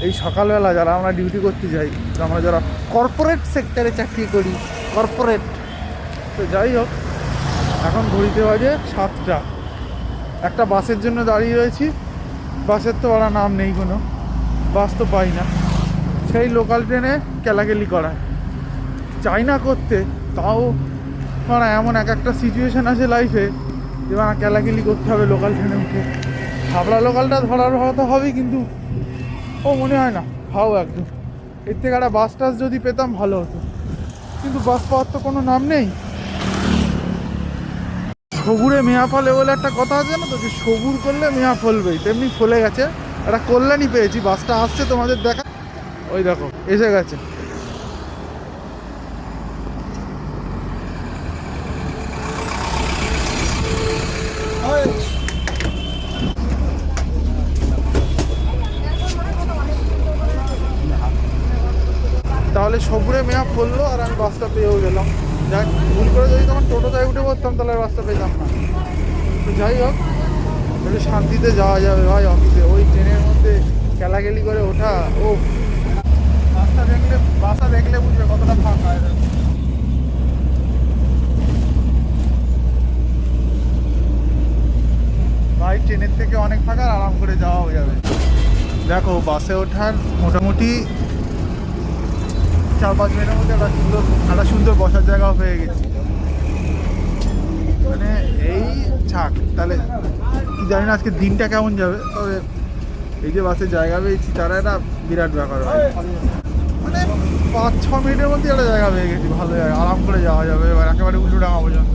এই সকালবেলা যারা আমরা ডিউটি করতে যাই, আমরা যারা কর্পোরেট সেক্টরে চাকরি করি, কর্পোরেট, তো যাই হোক, এখন ঘড়িতে বাজে 7টা। একটা বাসের জন্য দাঁড়িয়ে রয়েছি, বাসের তো ওরা নাম নেই, কোনো বাস তো পাই না। সেই লোকাল ট্রেনে কেলাকেলি করা চাই না করতে, তাও মানে এমন একটা সিচুয়েশান আছে লাইফে যে মানে কেলাকেলি করতে হবে লোকাল ট্রেনে উঠে। হাবড়া লোকালটা ধরার হয়তো হবে, কিন্তু ও মনে হয় না হাও একদম। এর থেকে একটা বাস টাস যদি পেতাম ভালো হতো, কিন্তু বাস পাওয়ার তো কোনো নাম নেই। সবুরে মেয়া ফলে বলে একটা কথা আছে না তো, যে সবুর করলে মেয়া ফলবেই, তেমনি ফলে গেছে। একটা কল্যাণী পেয়েছি, বাসটা আসছে তোমাদের দেখা, ওই দেখো এসে গেছে। তাহলে সবুরে মেয়া পড়লো আর আমি বাসটা পেয়েও গেলাম। যাক, ভুল করে যদি তখন টোটোটায় উঠে পড়তাম তাহলে বাসটা পেতাম না। তো যাই হোক, একটু শান্তিতে যাওয়া যাবে ভাই অফিসে। ওই ট্রেনের মধ্যে কেলাকেলি করে ওঠা, ও বাসটা দেখলে বুঝবে কতটা ফাঁকা। ভাই ট্রেনের থেকে অনেক ফাঁকা, আরাম করে যাওয়া হয়ে যাবে। দেখো বাসে ওঠার মোটামুটি 4-5 মিনিটের মধ্যে একটা সুন্দর বসার জায়গাও পেয়ে গেছি। মানে এই ছাক, তাহলে কি জানি না আজকে দিনটা কেমন যাবে। তবে এই যে বাসে জায়গা পেয়েছি তারা একটা বিরাট ব্যাপার হয়। মানে 5-6 মিনিটের মধ্যে একটা জায়গা পেয়ে গেছি, ভালো জায়গা, আরাম করে যাওয়া যাবে। এবার একেবারে উল্টো ডাঙা পর্যন্ত।